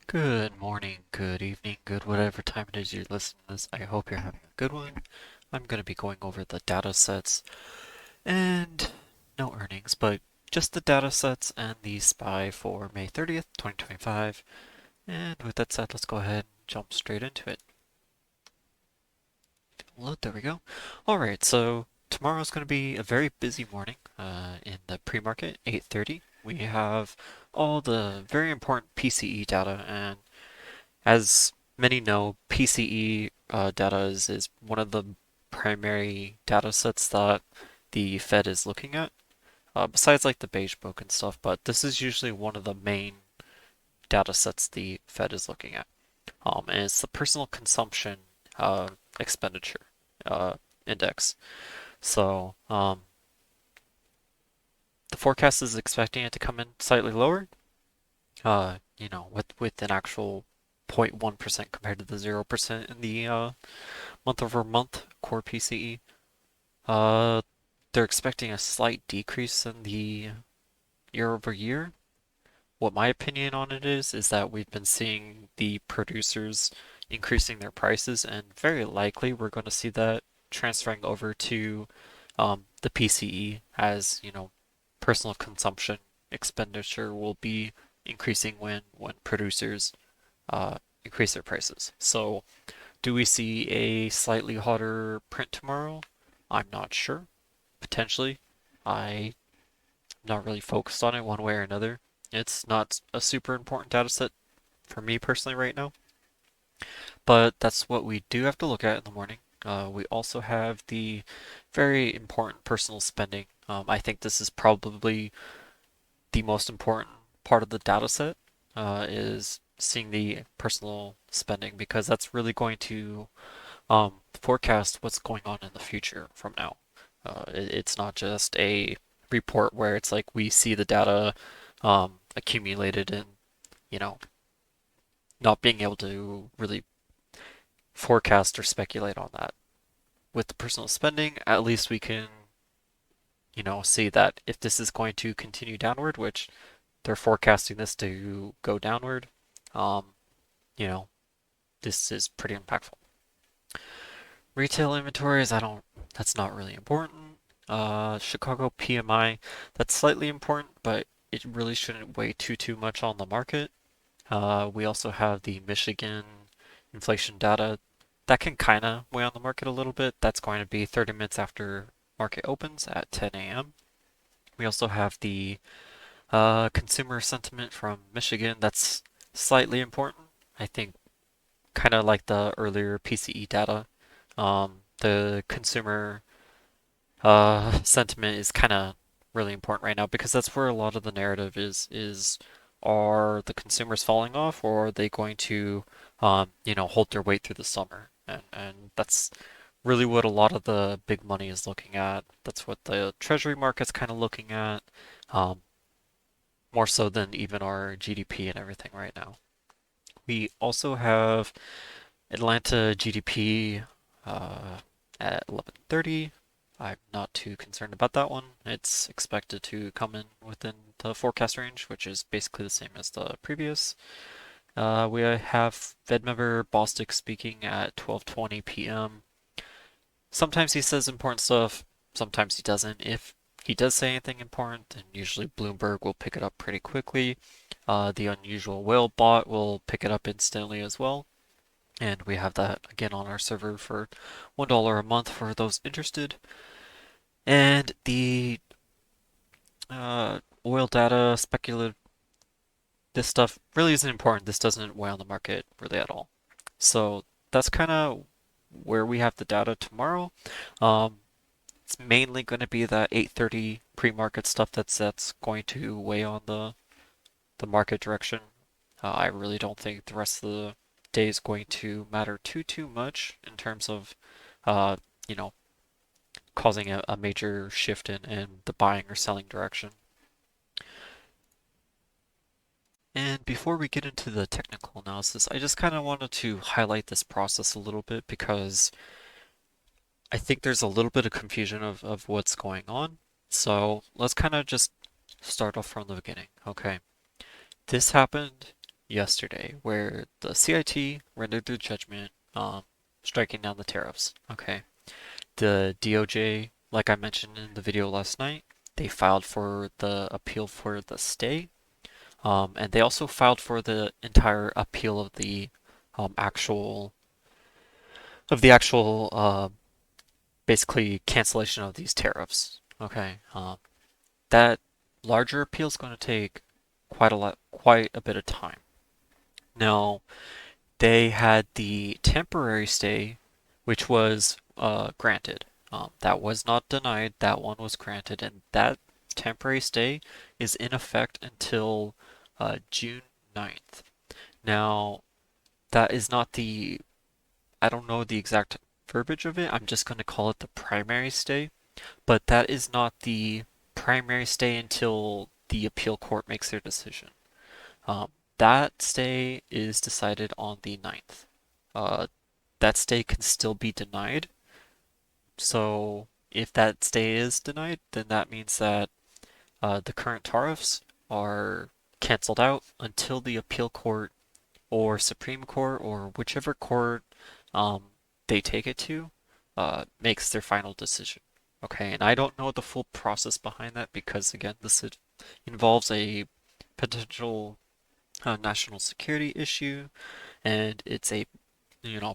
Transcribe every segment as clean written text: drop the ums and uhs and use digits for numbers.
Good morning, good evening, good whatever time it is you're listening to this. I hope you're having a good one. I'm going to be going over the data sets and no earnings, but just the data sets and the SPY for May 30th, 2025. And with that said, let's go ahead and jump straight into it. Load, there we go. Alright, so tomorrow's going to be a very busy morning in the pre-market, 8:30. We have all the very important PCE data, and as many know, PCE data is one of the primary data sets that the Fed is looking at, besides like the Beige Book and stuff, but this is usually one of the main data sets the Fed is looking at. And it's the personal consumption expenditure uh, index. So the forecast is expecting it to come in slightly lower, with an actual 0.1% compared to the 0% in the month over month core PCE. Uh, they're expecting a slight decrease in the year over year. What my opinion on it is that we've been seeing the producers increasing their prices, and very likely we're going to see that transferring over to the PCE as, personal consumption expenditure will be increasing when producers increase their prices. So do we see a slightly hotter print tomorrow? I'm not sure. Potentially. I'm not really focused on it one way or another. It's not a super important data set for me personally right now, but that's what we do have to look at in the morning. We also have the very important personal spending. I think this is probably the most important part of the data set, is seeing the personal spending because that's really going to forecast what's going on in the future from now. It's not just a report where it's like we see the data accumulated and, you know, not being able to really forecast or speculate on that. With the personal spending, at least we can, see that if this is going to continue downward, which they're forecasting this to go downward, um, you know, this is pretty impactful. Retail inventories, that's not really important. Chicago PMI, that's slightly important, but it really shouldn't weigh too much on the market. We also have the Michigan inflation data that can kind of weigh on the market a little bit. That's going to be 30 minutes after market opens at 10 a.m. We also have the consumer sentiment from Michigan. That's slightly important. I think kind of like the earlier PCE data. The consumer sentiment is kind of really important right now because that's where a lot of the narrative is are the consumers falling off or are they going to hold their weight through the summer? And that's really what a lot of the big money is looking at. That's what the treasury market's kind of looking at, um, more so than even our GDP and everything right now. We also have Atlanta GDP at 11:30. I'm not too concerned about that one. It's expected to come in within the forecast range, which is basically the same as the previous. We have Fed member Bostic speaking at 12:20 p.m. Sometimes he says important stuff, sometimes he doesn't. If he does say anything important, then usually Bloomberg will pick it up pretty quickly. The unusual whale bot will pick it up instantly as well. And we have that again on our server for $1 a month for those interested. And the oil data, speculative, this stuff really isn't important. This doesn't weigh on the market really at all. So that's kind of where we have the data tomorrow. Um, it's mainly going to be that 8:30 pre-market stuff that's going to weigh on the market direction. I really don't think the rest of the day is going to matter too much in terms of, uh, you know, causing a major shift in the buying or selling direction. And before we get into the technical analysis, I just kind of wanted to highlight this process a little bit because I think there's a little bit of confusion of what's going on. So let's kind of just start off from the beginning. Okay, this happened yesterday where the CIT rendered their judgment, striking down the tariffs. Okay. The DOJ, like I mentioned in the video last night, they filed for the appeal for the stay, and they also filed for the entire appeal of the actual basically cancellation of these tariffs. Okay, that larger appeal is going to take quite a bit of time. Now, they had the temporary stay, which was granted. That was not denied. That one was granted, and that temporary stay is in effect until June 9th. Now, that is not I don't know the exact verbiage of it. I'm just going to call it the primary stay, but that is not the primary stay until the appeal court makes their decision. Um, that stay is decided on the 9th. Uh, that stay can still be denied. So if that stay is denied, then that means that the current tariffs are canceled out until the appeal court or Supreme Court or whichever court um, they take it to makes their final decision. Okay, and I don't know the full process behind that because again, involves a potential national security issue, and it's a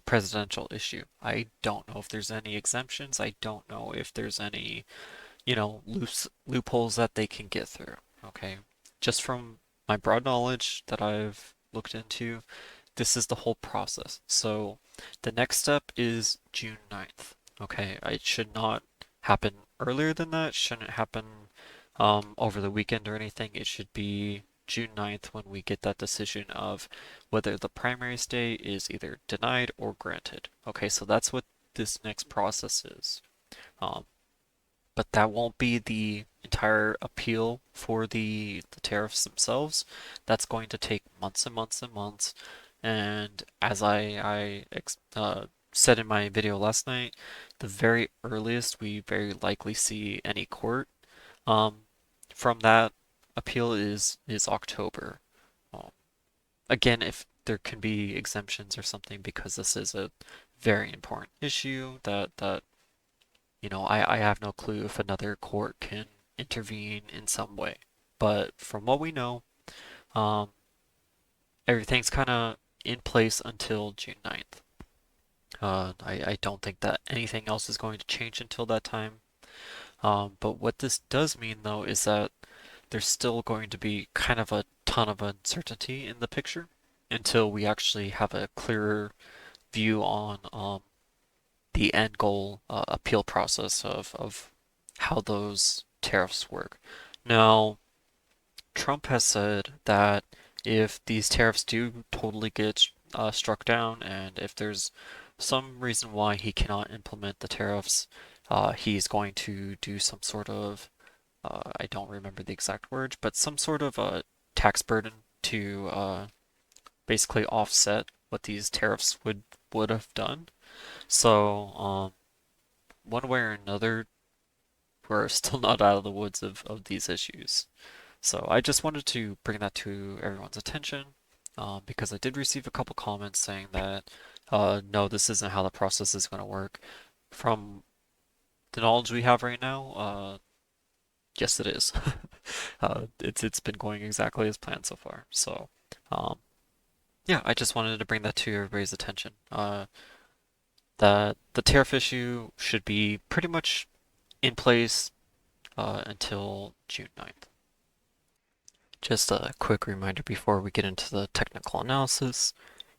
presidential issue. I don't know if there's any exemptions. I don't know if there's any loopholes that they can get through. Okay, just from my broad knowledge that I've looked into, this is the whole process. So the next step is June 9th. Okay, it should not happen earlier than that. It shouldn't happen over the weekend or anything. It should be June 9th when we get that decision of whether the primary stay is either denied or granted. Okay, so that's what this next process is. Um, but that won't be the entire appeal for the tariffs themselves. That's going to take months and months and months. And as I said in my video last night, the very earliest we very likely see any court um, from that appeal is October. Um, Again, if there can be exemptions or something because this is a very important issue that I have no clue if another court can intervene in some way. But from what we know, um, everything's kind of in place until June 9th. I don't think that anything else is going to change until that time. But what this does mean, though, is that there's still going to be kind of a ton of uncertainty in the picture until we actually have a clearer view on the end goal appeal process of how those tariffs work. Now, Trump has said that if these tariffs do totally get struck down, and if there's some reason why he cannot implement the tariffs, he's going to do some sort of, I don't remember the exact words, but some sort of a tax burden to basically offset what these tariffs would have done. So, one way or another, we're still not out of the woods of these issues. So I just wanted to bring that to everyone's attention because I did receive a couple comments saying that no, this isn't how the process is going to work. From the knowledge we have right now, yes, it is. It's been going exactly as planned so far. So um, yeah, I just wanted to bring that to everybody's attention. That the tariff issue should be pretty much in place until June 9th. Just a quick reminder before we get into the technical analysis.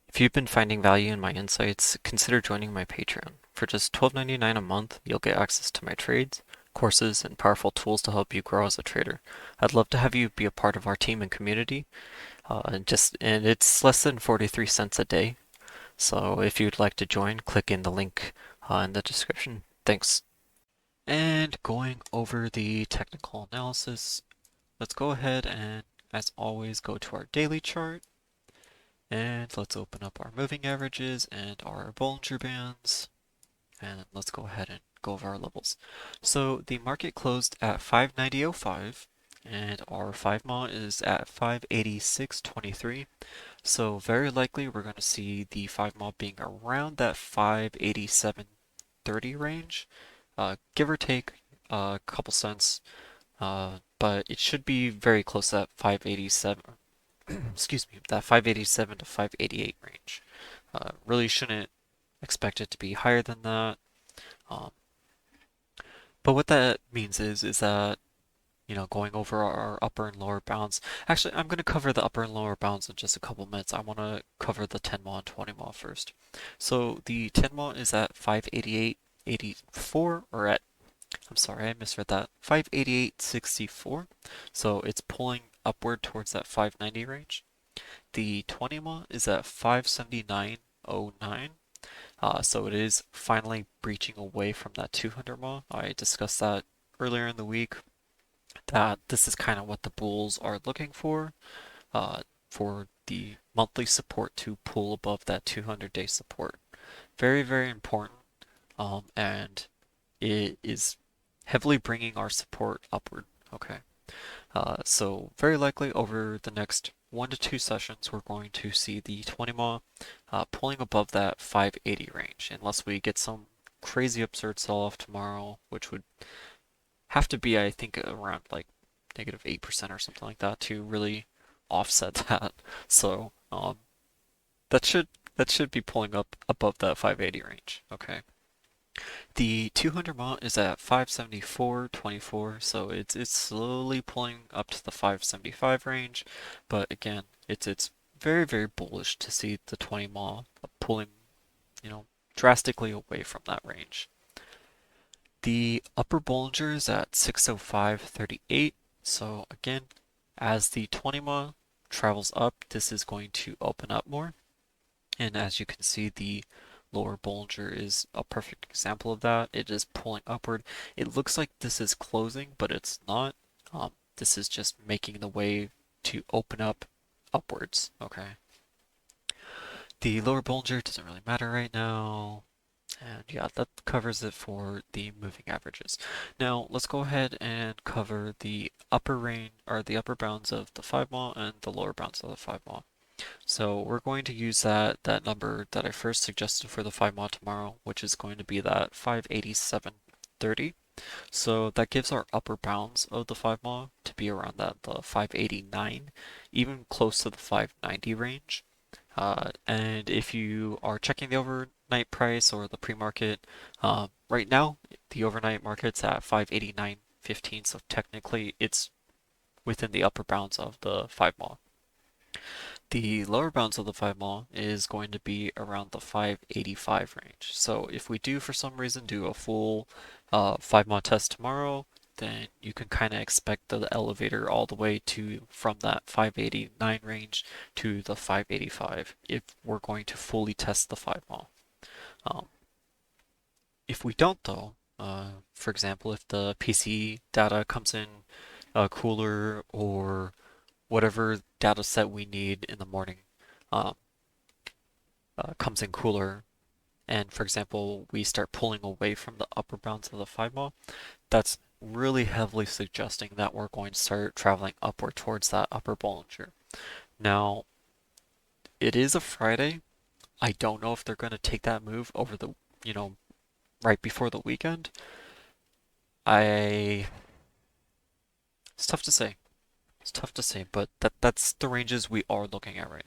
If you've been finding value in my insights, consider joining my Patreon. For just $12.99 a month, you'll get access to my trades, courses, and powerful tools to help you grow as a trader. I'd love to have you be a part of our team and community. And it's less than 43 cents a day. So if you'd like to join, click in the link in the description. Thanks. And going over the technical analysis, let's go ahead and, as always, go to our daily chart. And let's open up our moving averages and our Bollinger Bands. And let's go ahead and go over our levels. So the market closed at 590.05, and our 5 mile is at 586.23. So very likely we're going to see the 5 mile being around that 587.30 range, give or take a couple cents, but it should be very close to that 587. Excuse me, that 587 to 588 range. Really shouldn't expect it to be higher than that. Um, but what that means is that going over our upper and lower bounds. Actually, I'm going to cover the upper and lower bounds in just a couple minutes. I want to cover the 10 mile and 20 mile first. So the 10 mile is at 588.84, or at, I'm sorry, I misread that, 588.64. So it's pulling upward towards that 590 range. The 20 mile is at 579.09. So it is finally breaching away from that 200 mile. I discussed that earlier in the week, that this is kind of what the bulls are looking for the monthly support to pull above that 200-day support. Very, very important, and it is heavily bringing our support upward. Okay, so very likely over the next 1 to 2 sessions, we're going to see the 20 mile pulling above that 580 range, unless we get some crazy absurd sell-off tomorrow, which would have to be, I think, around like -8% or something like that to really offset that. So that should that should be pulling up above that 580 range. Okay. The 200 mile is at 574.24, so it's slowly pulling up to the 575 range, but again, it's very, very bullish to see the 20 mile pulling, you know, drastically away from that range. The upper Bollinger is at 605.38. So again, as the 20 mile travels up, this is going to open up more. And as you can see, the lower Bollinger is a perfect example of that. It is pulling upward. It looks like this is closing, but it's not. This is just making the way to open up upwards. Okay. The lower Bollinger doesn't really matter right now. And yeah, that covers it for the moving averages. Now let's go ahead and cover the upper range, or the upper bounds of the 5 mile and the lower bounds of the 5 mile. So we're going to use that number that I first suggested for the 5 mile tomorrow, which is going to be that 587.30. So that gives our upper bounds of the 5 mile to be around the 589, even close to the 590 range. And if you are checking the overnight price or the pre-market, right now the overnight market's at 589.15, so technically it's within the upper bounds of the 5 mile. The lower bounds of the 5 mile is going to be around the 585 range. So if we do for some reason do a full 5 mile test tomorrow, then you can kind of expect the elevator all the way to from that 589 range to the 585 if we're going to fully test the 5 mile. Um, if we don't though, for example, if the PC data comes in cooler, or whatever data set we need in the morning um, comes in cooler, and for example, we start pulling away from the upper bounds of the 5 mile, that's really heavily suggesting that we're going to start traveling upward towards that upper Bollinger. Now, it is a Friday. I don't know if they're going to take that move over the, right before the weekend. It's tough to say. It's tough to say, but that's the ranges we are looking at right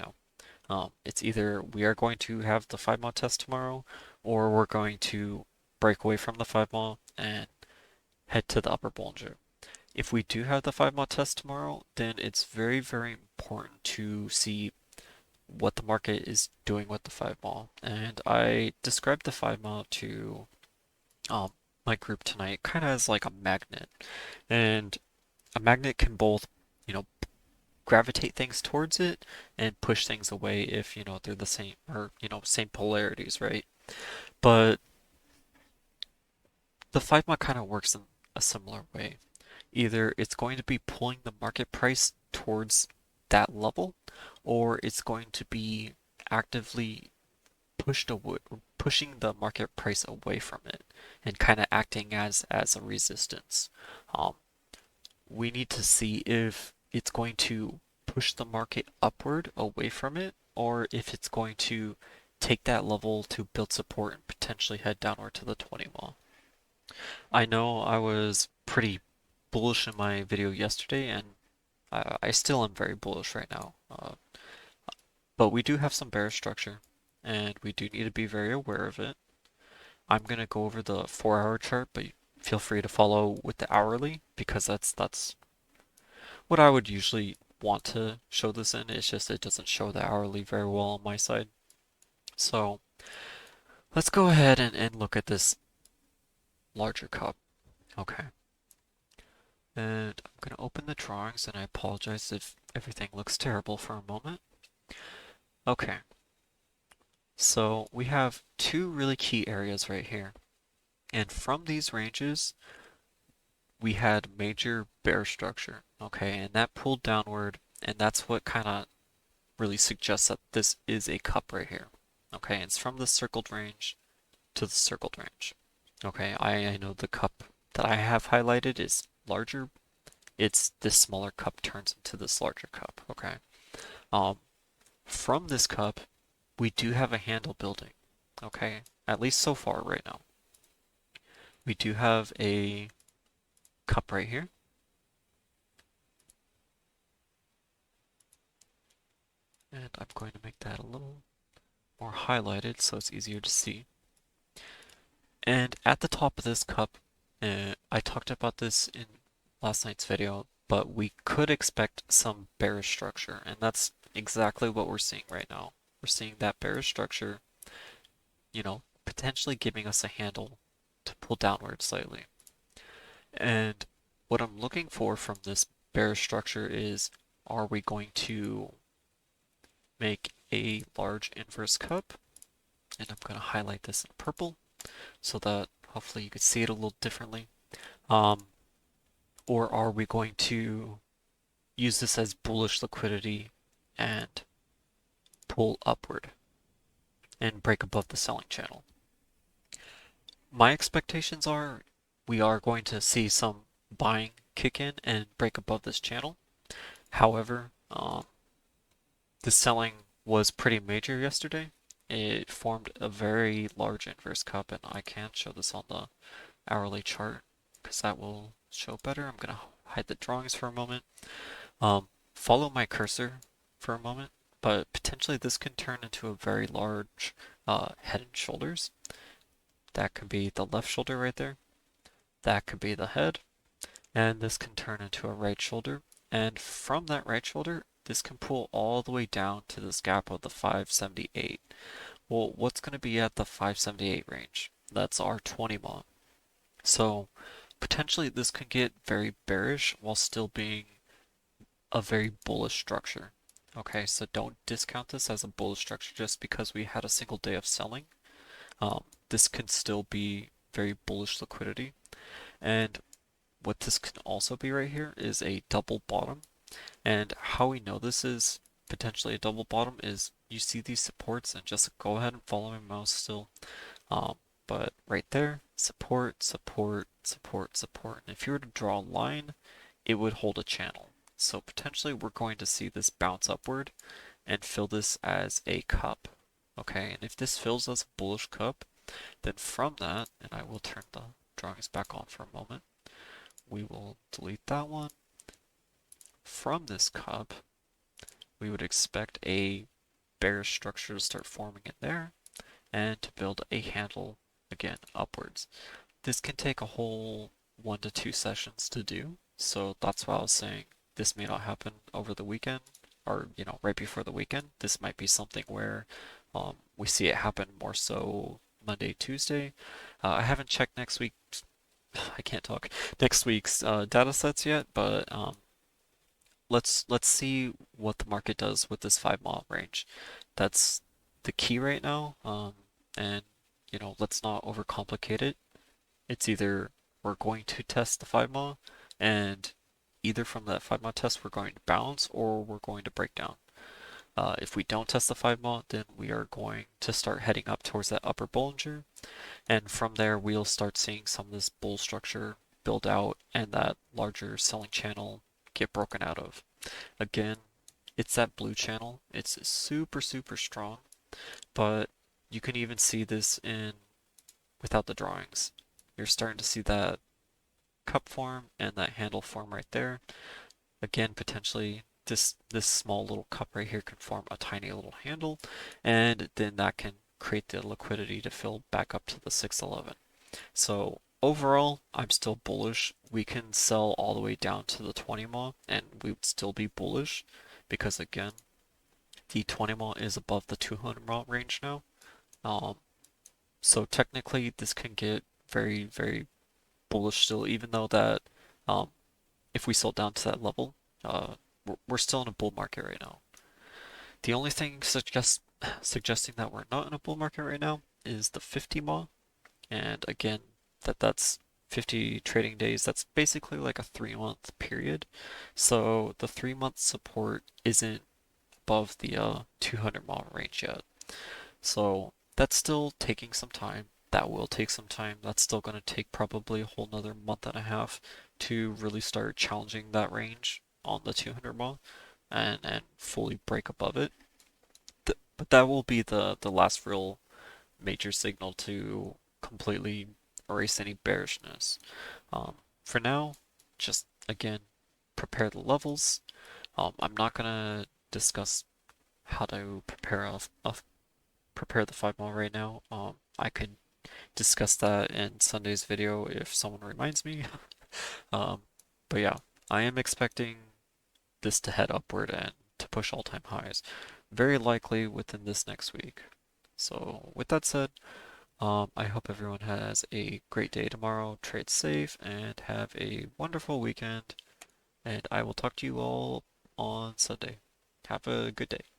now. It's either we are going to have the 5 mile test tomorrow, or we're going to break away from the 5 mile and head to the upper Bollinger. If we do have the 5 mile test tomorrow, then it's very, very important to see what the market is doing with the 5 mile. And I described the 5 mile to my group tonight kind of as like a magnet. And a magnet can both, gravitate things towards it and push things away if, they're the same, or, same polarities, right? But the 5 mile kind of works in a similar way. Either it's going to be pulling the market price towards that level, or it's going to be actively pushing the market price away from it and kind of acting as a resistance. Um, we need to see if it's going to push the market upward away from it, or if it's going to take that level to build support and potentially head downward to the 20 mile. I know I was pretty bullish in my video yesterday, and I still am very bullish right now. But we do have some bearish structure, and we do need to be very aware of it. I'm gonna go over the 4-hour chart, but feel free to follow with the hourly because that's what I would usually want to show this in. It's just it doesn't show the hourly very well on my side. So let's go ahead and look at this larger cup. Okay. And I'm gonna open the drawings, and I apologize if everything looks terrible for a moment. Okay. So we have two really key areas right here. And from these ranges, we had major bear structure, okay, and that pulled downward, and that's what kind of really suggests that this is a cup right here. Okay, it's from the circled range to the circled range. Okay, I know the cup that I have highlighted is larger. It's this smaller cup turns into this larger cup. Okay, um, from this cup, we do have a handle building. Okay, at least so far right now. We do have a cup right here. And I'm going to make that a little more highlighted so it's easier to see. And at the top of this cup, I talked about this in last night's video, but we could expect some bearish structure, and that's exactly what we're seeing right now. We're seeing that bearish structure, potentially giving us a handle to pull downward slightly. And what I'm looking for from this bearish structure is, are we going to make a large inverse cup? And I'm going to highlight this in purple so that hopefully you could see it a little differently. Or are we going to use this as bullish liquidity and pull upward and break above the selling channel? My expectations are we are going to see some buying kick in and break above this channel. However, the selling was pretty major yesterday. It formed a very large inverse cup, and I can show this on the hourly chart because that will show better. I'm going to hide the drawings for a moment. Follow my cursor for a moment, but potentially this can turn into a very large head and shoulders. That could be the left shoulder right there. That could be the head. And this can turn into a right shoulder. And from that right shoulder, this can pull all the way down to this gap of the 578. Well, what's going to be at the 578 range? That's our 20 mod. So potentially this could get very bearish while still being a very bullish structure. Okay, so don't discount this as a bullish structure just because we had a single day of selling. This can still be very bullish liquidity. And what this can also be right here is a double bottom. And how we know this is potentially a double bottom is you see these supports, and just go ahead and follow my mouse still. But right there, support, support, support, support. And if you were to draw a line, it would hold a channel. So potentially we're going to see this bounce upward and fill this as a cup. Okay, and if this fills as a bullish cup, then from that, and I will turn the drawings back on for a moment, we will delete that one. From this cup, we would expect a bearish structure to start forming in there and to build a handle again upwards. This can take a whole 1 to 2 sessions to do, so that's why I was saying this may not happen over the weekend or right before the weekend. This might be something where we see it happen more so Monday, Tuesday. I haven't checked next week. I can't talk next week's data sets yet, but let's see what the market does with this 5 mile range. That's the key right now. And let's not overcomplicate it. It's either we're going to test the 5 mile, and either from that 5 mile test we're going to bounce or we're going to break down. If we don't test the 5 mile, then we are going to start heading up towards that upper Bollinger, and from there we'll start seeing some of this bull structure build out and that larger selling channel get broken out of. Again, it's that blue channel. It's super, super strong, but you can even see this in without the drawings. You're starting to see that cup form and that handle form right there. Again, potentially this small little cup right here can form a tiny little handle, and then that can create the liquidity to fill back up to the 611. So overall, I'm still bullish. We can sell all the way down to the 20 MA and we would still be bullish because again, the 20 MA is above the 200 MA range now. Um, so technically this can get very, very bullish still, even though that um, if we sell down to that level, we're still in a bull market right now. The only thing suggesting that we're not in a bull market right now is the 50 MA. And again, that's 50 trading days. That's basically like a 3 month period. So the 3 month support isn't above the 200 mile range yet. So that's still taking some time. That will take some time. That's still going to take probably a whole nother month and a half to really start challenging that range on the 200 mile and fully break above it. But that will be the last real major signal to completely erase any bearishness. For now, just again, prepare the levels. I'm not gonna discuss how to prepare the 5 mile right now. I could discuss that in Sunday's video if someone reminds me. um, but yeah, I am expecting this to head upward and to push all-time highs, very likely within this next week. So with that said, I hope everyone has a great day tomorrow, trade safe, and have a wonderful weekend. And I will talk to you all on Sunday. Have a good day.